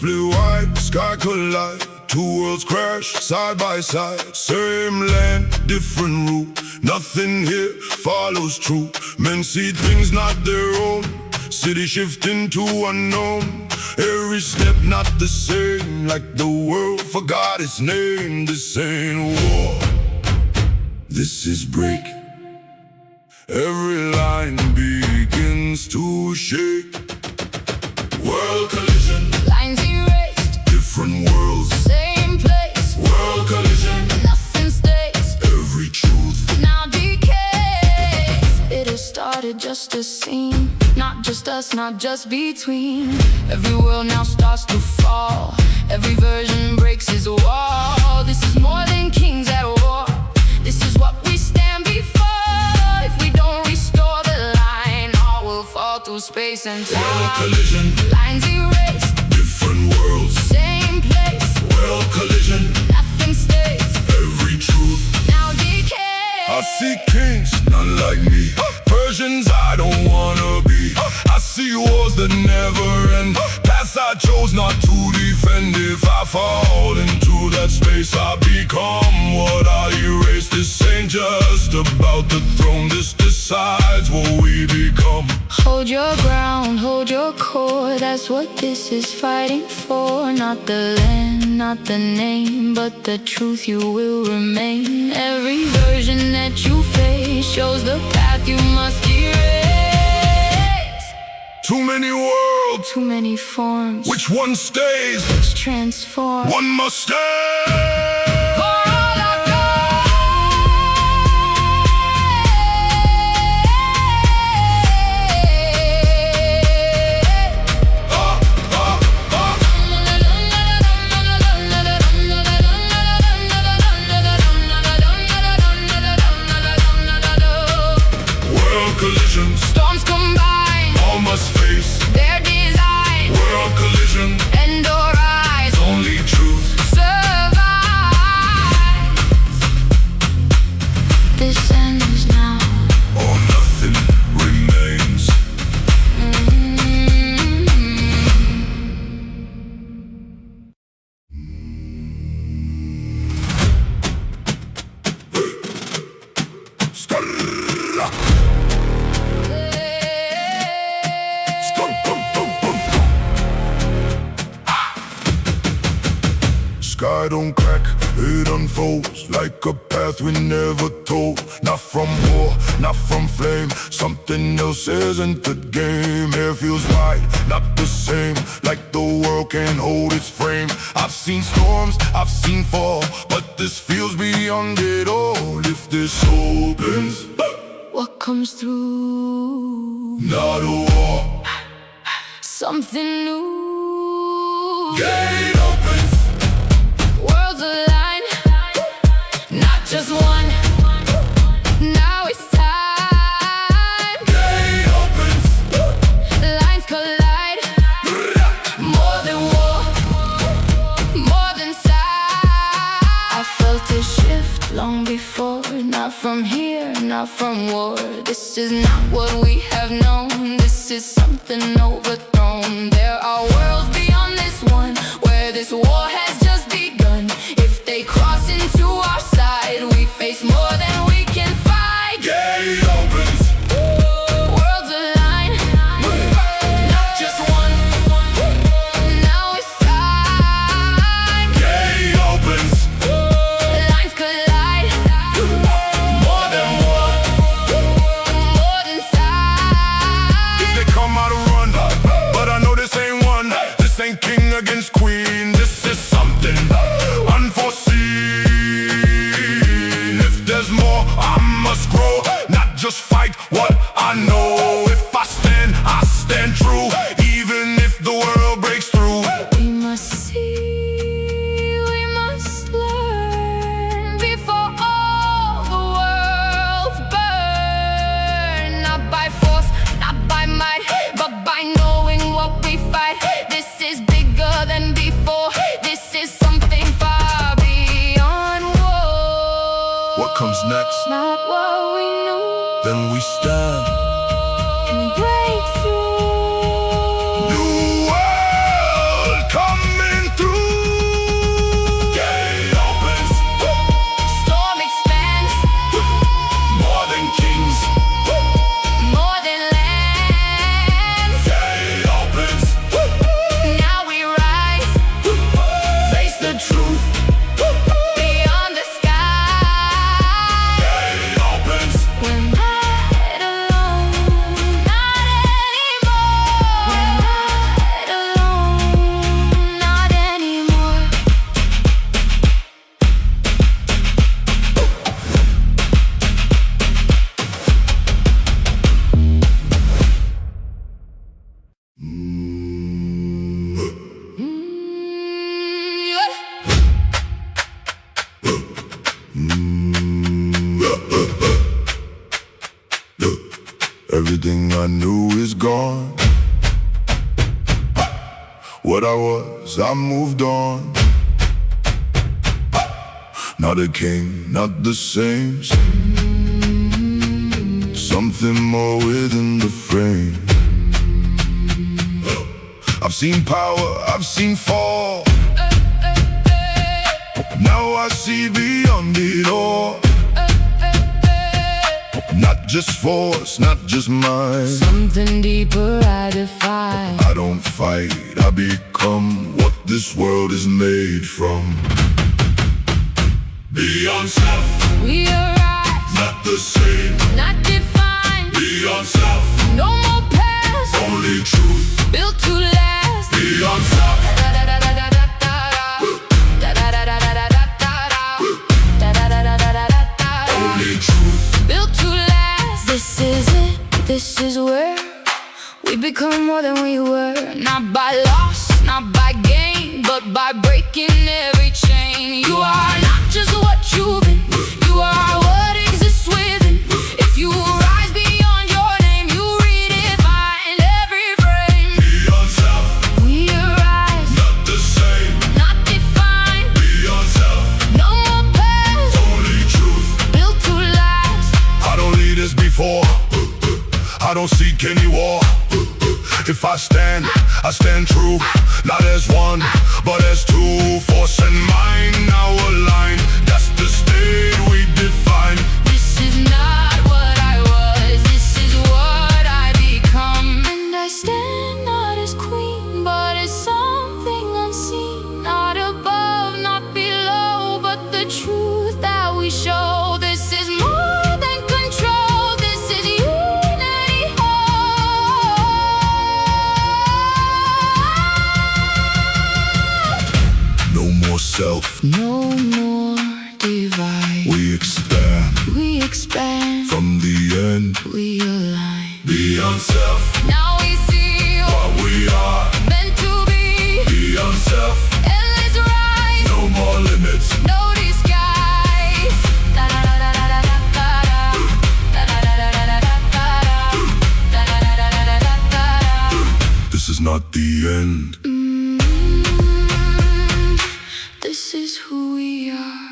split wide, sky collide. Two worlds crash side by side. Same land, different route. Nothing here follows true. Men see things not their own. City shifting to unknown. Every step not the same. Like the world forgot its name. This ain't war, this is break. Every line begins to shake. World collision, lines erased, different worlds, same place. World collision, nothing stays, every truth now decays. It has started just a scene, not just us, not just between. Every world now starts to fall. Every version breaks its wall. This is more than kings at war. This is what we stand before. If we don't restore the line, all will fall through space and time. World collision, lines erased, different worlds, same place. World collision, nothing stays, every truth now decays. I see kings, none like me. Persians I don't wanna be. I see wars that never end. Paths I chose not to defend. If I fall into that space, I become what I erase. This ain't just about the throne. This decides what we become. Hold your ground, hold your core. That's what this is fighting for. Not the land, not the name, but the truth you will remain. Every version that you face shows the path you must erase. Too many worlds, Too many forms, which one stays? which transform. One must stay. For all our World collision, storms combine, all must face. their design, World collision, and or rise, only truth. survive. This ends now. Or nothing remains. Skalla. Sky don't crack, it unfolds like a path we never told. Not from war, not from flame. Something else isn't the game. Air feels wide, not the same. Like the world can't hold its frame. I've seen storms, I've seen fall, but this feels beyond it all. If this opens, What comes through? not a war. Something new. Gate opens, Worlds align, not just one. Now it's time. gate opens. Lines collide. More than war, more than sight. I felt a shift long before. Not from here, not from war. This is not what we have known. This is something overthrown. There are worlds beyond this one, where this war has just begun. If they cross into our side, we face more than we can fight. Gate opens, Worlds align, not just one. Now it's time. gate opens. Lines collide. More than war. More than sight. If they come out to run, but I know this ain't one. This ain't king against queen. This is something unforeseen. If there's more, I must grow. Not just fight what I know. If I stand true. Even if the world breaks through. We must see, we must learn before all the worlds burn. Not by force, not by might, but by knowing what we fight. This is bigger than before. This is something far beyond war. What comes next? Not what we knew. Then we stand. And break through. New world coming. Everything I knew is gone. What I was, I moved on. Not a king, not the same. Something more within the frame. I've seen power, I've seen fall. Now I see beyond it all. Not just force, not just mine. Something deeper I defy. I don't fight, I become what this world is made from. Beyond self, We arise, not the same. not defined. Beyond self, No more past, only truth. built to last. Beyond self, only truth. Built to last. This is it, this is where we become more than we were. Not by loss, not by gain, but by breaking every chain. You are not just what you've been, you are what exists within. If you rise beyond your name, you redefine every frame. Beyond self, We arise, not the same. not defined. Beyond self, No more past, only truth. built to last. I don't lead as before. I don't seek any war. If I stand true. Not as one, but as two. Force and mind now align. That's the state we define. This is not what I was, this is what I become. And I stand not as queen, but as something unseen. Not above, not below, but the truth that we show. This is more than control, this is unity whole. No more self, No more divide. we expand. We expand, From the end, we align. beyond self, Now we see what we are. meant to be. Beyond self, Endless rise, no more limits. no disguise. This is not the end. This is who we are.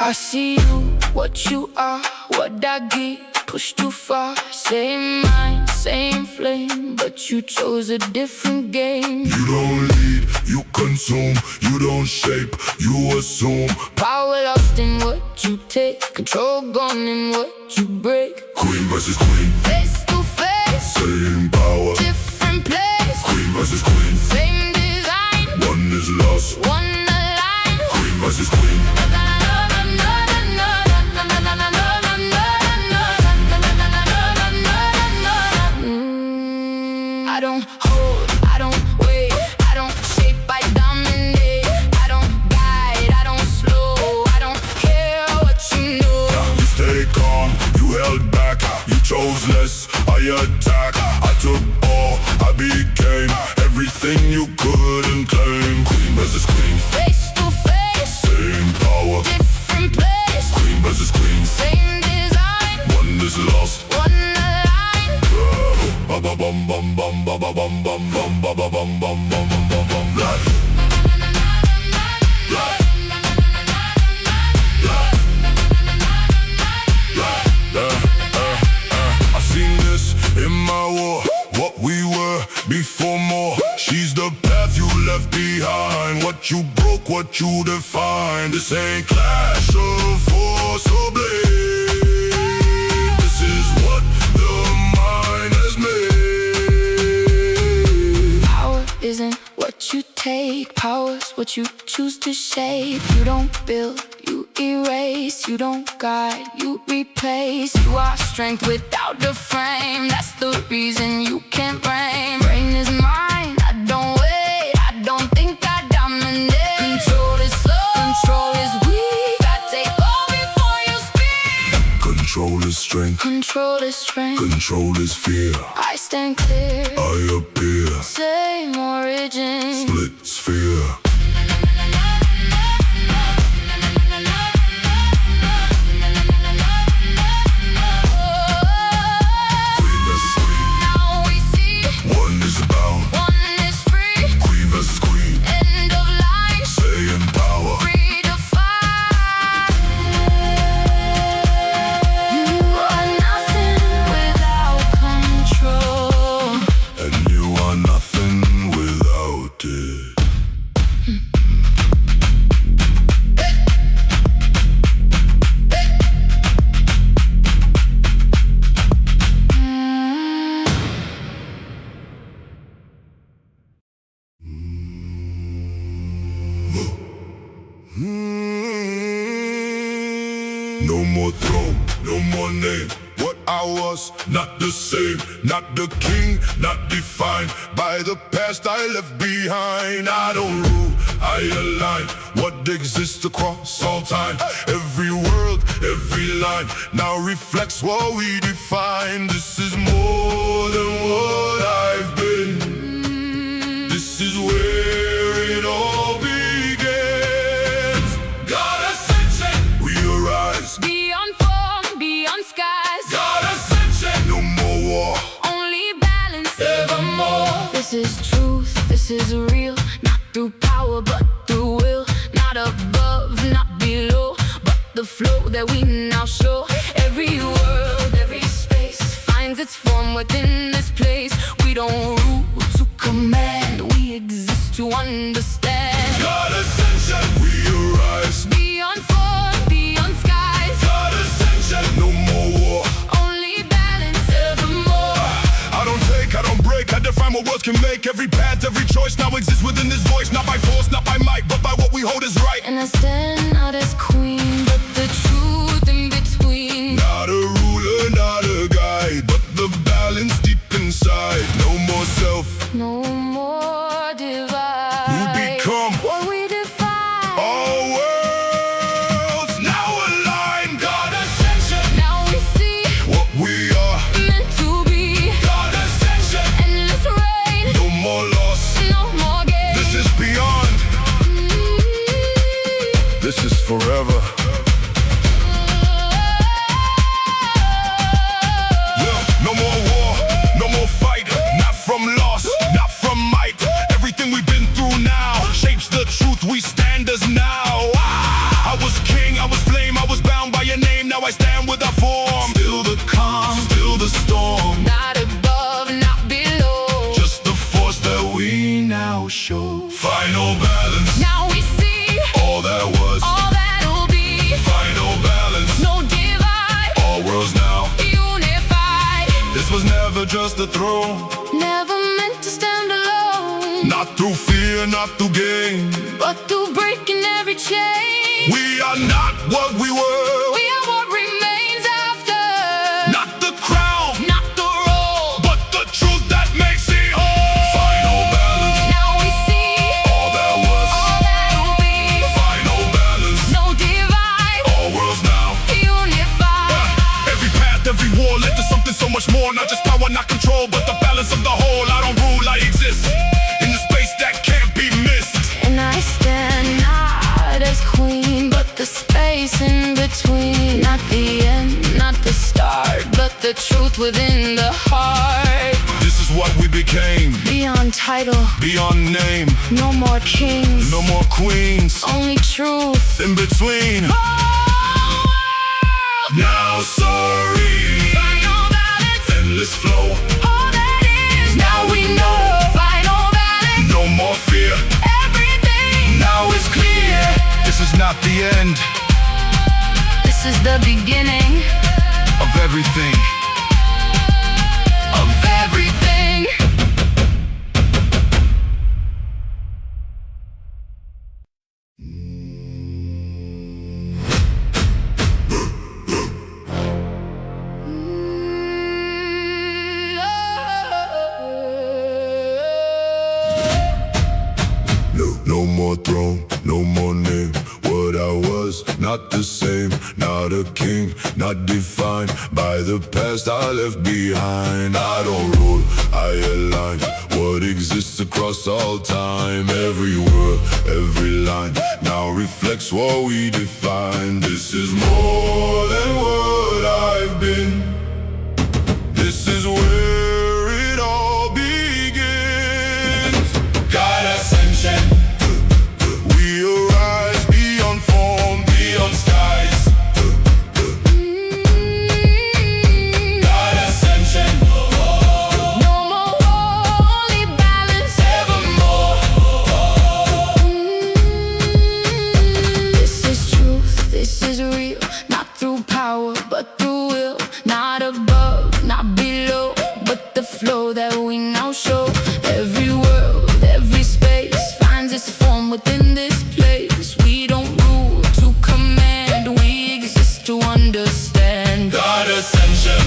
I see you, what you are, what I get, pushed too far. Same mind, same flame, but you chose a different game. You don't lead, you consume. You don't shape, you assume. Power lost in what you take, control gone in what you break. Queen versus queen, Face to face, same power. different place, Queen versus queen, same design, one is lost. one aligned. Queen versus queen, I don't hold, I don't wait, I don't shape, I dominate. I don't guide, I don't slow, I don't care what you know. you stay calm, you held back. You chose less, I attack. I took all, I became everything you couldn't claim. Queen versus queen, Face to face, same power. different place, Queen versus queen, same design, one is lost. one aligned. Ba ba bum bum bum ba ba bum bum bum ba ba bum bum bum bum bum bum. I seen this in my war. What we were before more. She's the path you left behind. What you broke, what you defined. This ain't clash of force or blade. This is what the mind has made. Power isn't what you take, power's what you choose to shape. You don't build, you erase. You don't guide, you replace. You are strength without the frame. That's the reason you can't reign. Brain is mine, I don't wait. I don't think I dominate. Control is slow, control is weak. I take all before you speak. Control is strength, Control is strength, control is fear. I stand clear. I appear, Same origin, split sphere. No more throne, no more name. What I was, not the same. Not the king, not defined by the past I left behind. I don't rule, I align what exists across all time. Every world, every line now reflects what we define. This is more than what I've been. This is where it all begins. God ascension, we arise. beyond form, beyond skies. God ascension, no more war. Only balance evermore. This is truth, this is real. Not through power, but through will. Not above, not below, but the flow that we now show. Every world, every space finds its form within this place. We don't rule to command, we exist to understand. God ascension, we arise. Beyond form, beyond skies. God ascension, no more war. Only balance evermore. I don't take, I don't break, I define what words can make. Every path, every choice now exists within this voice. Not by force, not by might, but by what we hold as right. And I stand not as queen, but the truth in between. Not a ruler, not a guide, but the balance deep inside. No more self, No more divide. who become What we define. all worlds now align. God ascension, Now we see what we are. meant to be. God ascension, Endless reign, no more loss. no more gain. This is beyond, this is forever. Yeah, no more war, no more fight. Not from loss, not from might. Everything we've been through now shapes the truth we stand as now. I was king, I was flame, I was bound by your name. Now I stand with our form. Still the calm, still the storm. Not above, not below. Just the force that we now show. Final balance, Now we see all that was. all that'll be. Final balance, No divide, all worlds now. unified. This was never just a throne. Never meant to stand alone, Not through fear, not through gain. but through breaking every chain. We are not what we were. We are what remains after. Not the crown, Not the role, but the truth that makes it whole. Final balance, now we see all that was. all that'll be. Final balance, No divide, all worlds now. unified. Every path, every war led to something so much more. Not just power, not control, but the balance of the whole. I don't rule, I exist in the space that can't be missed. And I stand not as queen, but the space in between. Not the end, not the start, but the truth within the heart. This is what we became. Beyond title, Beyond name, no more kings, no more queens. only truth. In between, Oh, now sorry. final balance, Endless flow, all that is. Now we know. Final balance, no more fear. everything. Now it's clear, this is not the end This is the beginning of everything. of everything. more throne, no more name. What I was, not the same. Not a king, not defined by the past I left behind. I don't rule, I align what exists across all time. Every word, every line now reflects what we define. This is more than what I've been. This is where it all begins. God ascension, we arise beyond form, beyond skies. God ascension, No more war, only balance evermore. This is truth, this is real. Not through power, but through will. Not above, not below, but the flow that we now show. Every world, every space finds its form within this place. We don't rule to command, we exist to understand. God ascension,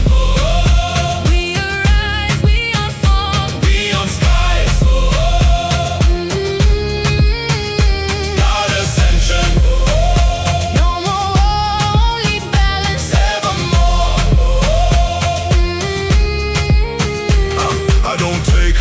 We arise, we are formed. beyond skies. God ascension, No more war, only balance evermore. I don't take,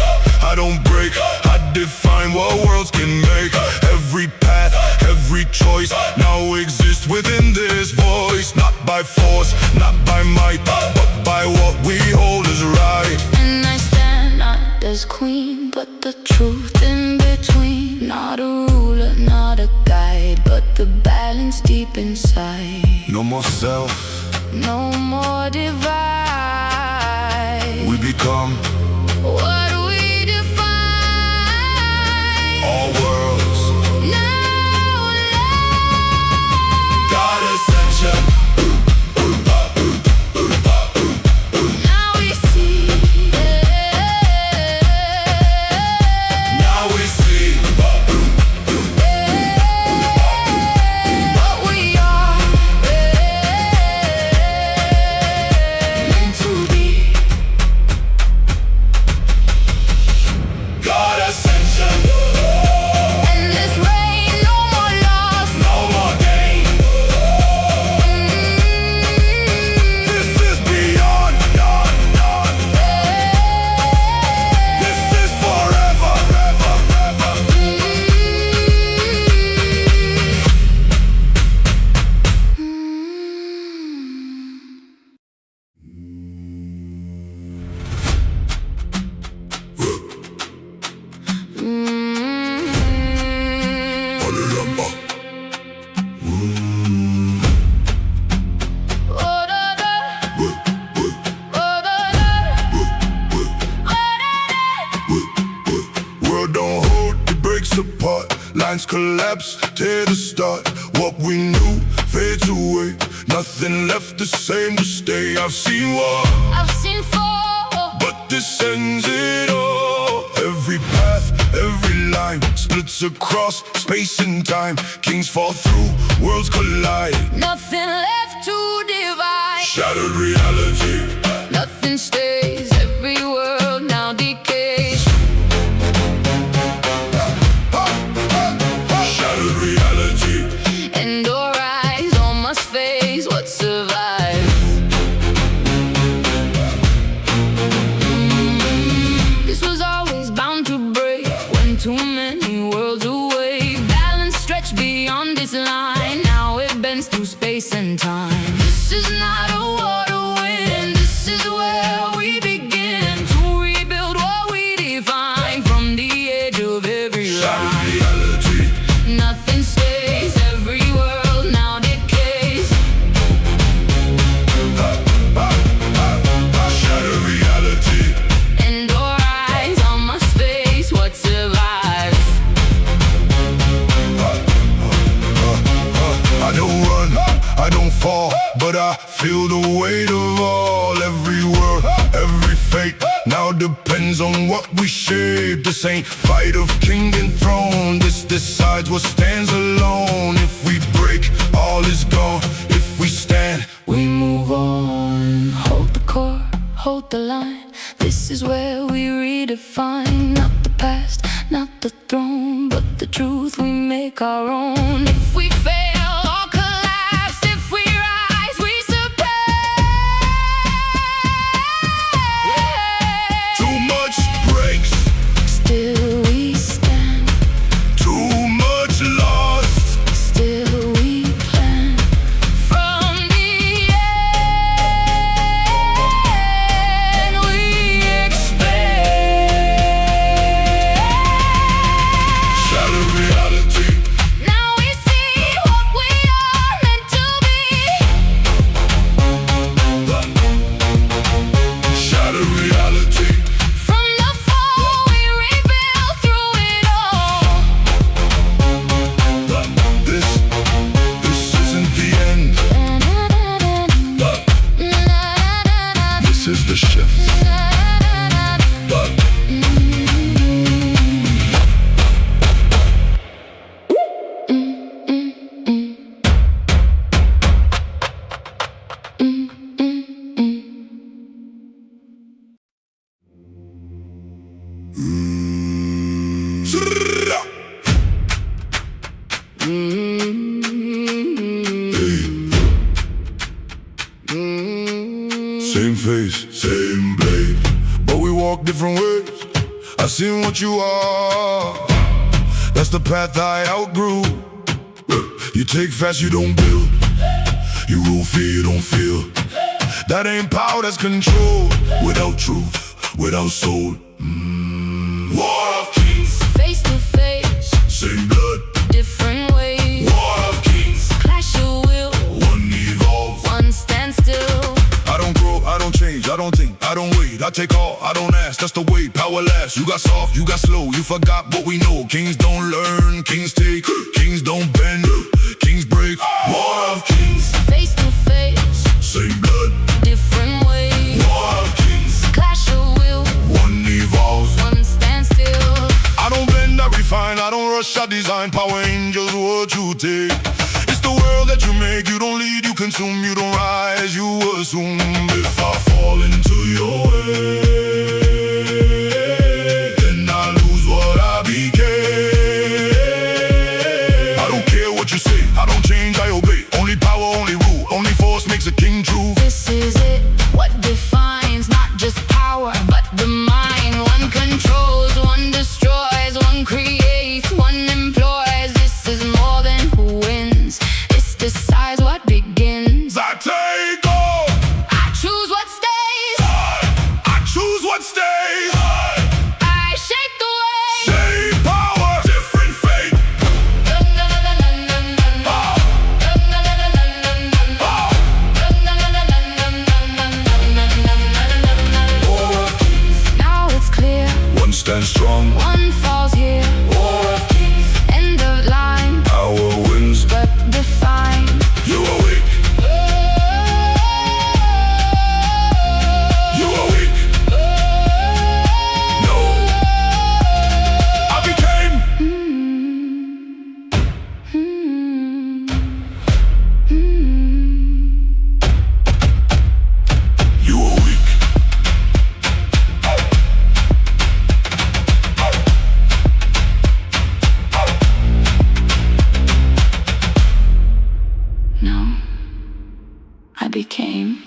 I don't break. I define what worlds can make. Every path, every choice now exists within this voice. Not by force, not by might, but by what we hold as right. And I stand not as queen, but the truth in between. Not a ruler, not a guide, but the balance deep inside. No more self, No more divide. we become What we define. all worlds. Now God ascension, now we see. now we see. What we are meant to be. God ascension, Endless reign, no more loss. no more gain. This is beyond, this is forever. World don't hold, it breaks apart. Lines collapse, tear the start. What we knew fades away. Nothing left the same to stay. I've seen war, I've seen fall. but this ends it all. Every path, every line splits across space and time. Kings fall through, worlds collide. Nothing left to divide. Shattered reality, Nothing stays. Every world now decays. shattered reality. And or rise, all must face what survives. This was always bound to break when too many worlds away. Balance stretched beyond this line. Now it bends through space and time. This is not a war to win. This is where we begin to rebuild what we define from the edge of every Shattered line. reality, Nothing stays, every world now decays. shattered reality. And or rise, all must face what survives. I don't run, I don't fall, but I feel the weight of all. Every word, every fate now depends on what we shape. This ain't fight of king and throne. This decides what stands alone. If we break, all is gone. If we stand, We move on. Hold the core, hold the line. This is where we redefine. Not the past, not the throne, but the truth we make our own. If we fail or collapse, if we rise, we surpass. Too much breaks, Still we stand, too much lost. still we plan. From the end we expand. Shattered reality, Now we see what we are meant to be. shattered reality. From the fall we rebuild through it all. This isn't the end. This is the shift. Same face, same blade, but we walk different ways. I seen what you are. That's the path I outgrew. You take fast, you don't build. You rule fear, you don't feel. That ain't power, that's control. Without truth, without soul. War of kings, Face to face, same blood. different ways. War of kings, Clash of will, one evolves. one stands still. I don't grow, I don't change, I don't think, I don't wait. I take all, I don't ask, that's the way power lasts. You got soft, you got slow, you forgot what we know. Kings don't learn, kings take, kings don't bend, kings break. War of kings, Face to face, same blood. different ways. War of kings, Clash of will, one evolves. one stands still. I don't bend, I refine, I don't rush, I design. Power angels, what you take. It's the world that you make, you don't lead, you consume, you don't rise, you assume. If I fall into your way, then I lose what I became. I don't care what you say, I don't change, I obey. Only power, only rule, only force makes a king true. This is it, what defines not just power, but the mind. One controls, one destroys, one creates, one employs. This is more than who wins, this decides what begins. I take all, I choose what stays, I choose what stays. I shake the way. Same power, different fate. Now it's clear, One stands strong, one falls here. End of line, power wins. but defined. You awake, you awake. No, I became. You awake. No, I became.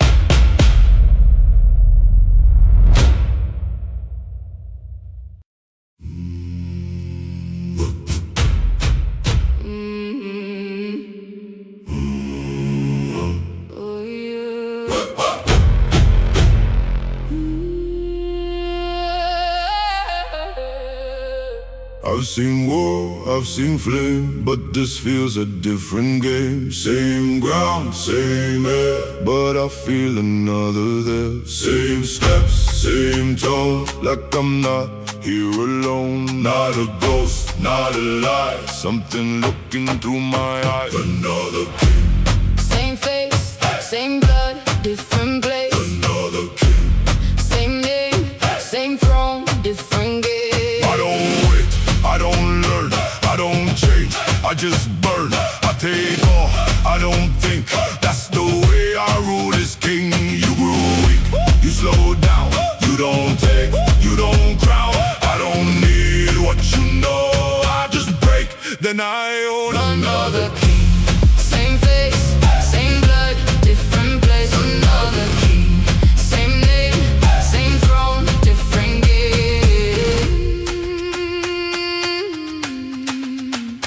Oh, I've seen war, I've seen flame, but this feels a different game. Same ground, same air, but I feel another there. Same steps, same tone, like I'm not here alone. Not a ghost, not a lie, something looking through my eyes. Another king, Same face, same blood, different place. another king. Same name, same throne, different game. I don't wait, I don't learn, I don't change, I just burn. I take all, I don't think, that's the way I rule this king. You grew weak, you slow down, you don't take, you don't crown. I don't need what you know, I just break, then and I own Another king, same face, same blood, different place. Another king, same name, same throne, different game.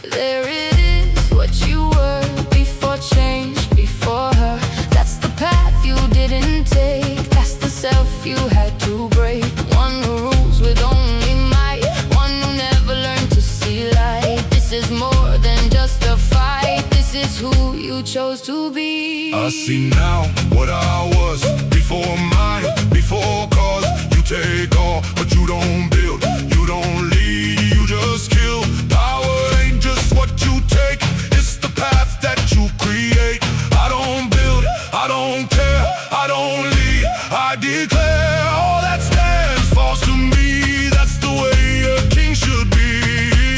There it is, what you were before change, before her. That's the path you didn't take, that's the self you had to break. One who rules with only might, one who never learned to see light. This is more than just a fight, this is who you chose to be. I see now what I was before mine, before cause you take on, but you don't build, you don't lead, you just kill. Power ain't just what you take, it's the path that you create. I don't build, I don't care, I don't lead, I declare all that stands falls to me. That's the way a king should be.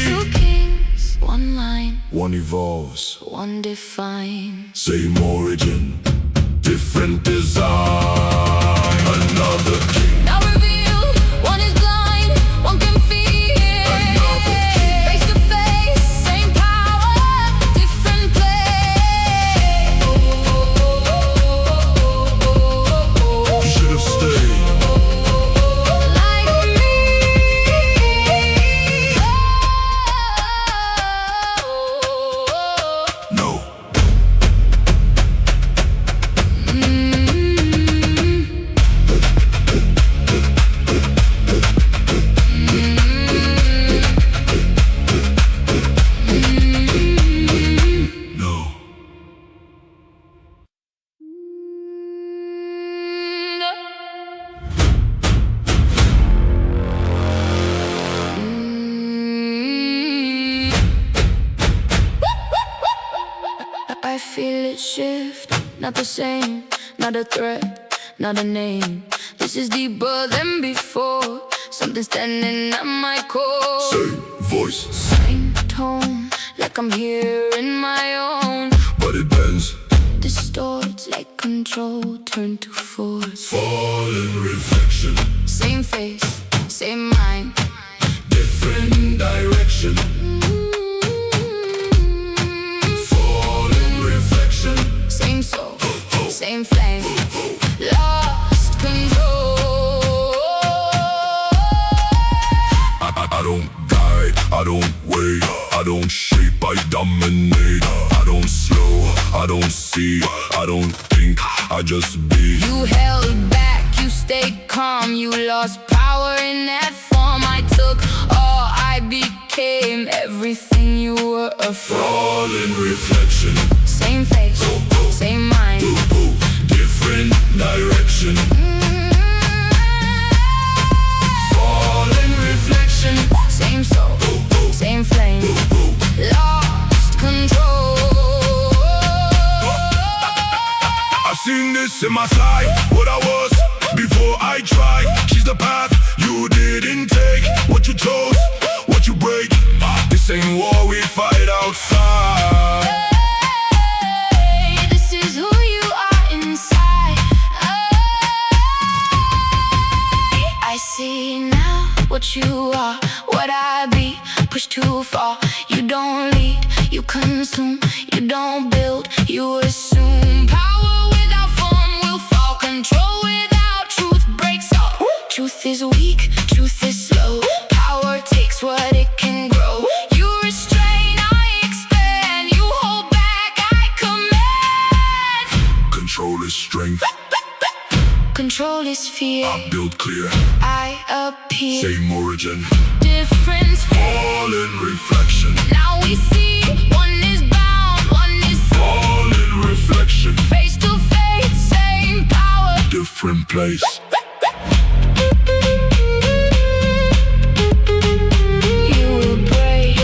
Two kings, one line, One evolves, one define. same origin, different design. Another king, Now revealed, one is blind, one can feel. Another king. Face to face, same power, different place. you should have stayed. Like me. No. No. I feel it shift, not the same, not a threat, not a name. This is deeper than before, something standing at my core. Same voice, Same tone, like I'm hearing my own. but it bends. Distorts like control, turn to force. Fall in reflection, Same face, same mind. different direction. Fall in reflection. Same soul, same flame. Lost control. I don't guide, I don't wait, I don't shape, I dominate. I don't slow, I don't see, I don't think, I just be. You held back, you stayed calm. You lost power in that form. I took all, I became everything you were afraid. Fall in reflection, Same face, same mind. different direction. Fall in reflection. Same soul, same flame. Lost control. I've seen this in my sight, what I was before I tried. She's the path you didn't take, what you chose, what you break. This ain't war we fight outside. Hey, this is who you are inside. I see now what you are, what I be. Pushed too far, you don't lead, you consume, you don't build, you assume. Power without form will fall, control without truth breaks all. Truth is weak, truth is slow, power takes what it can grow. You restrain, I expand, you hold back, I command. Control is strength, Control is fear, I build clear. I appear. Same origin, Difference, fall in reflection. now we see, one is bound, one is Fall in reflection, face to face, same power. different place. You will break.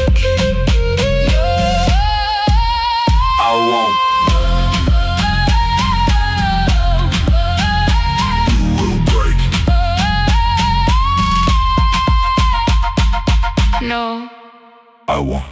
I won't. You will break. No. I won't.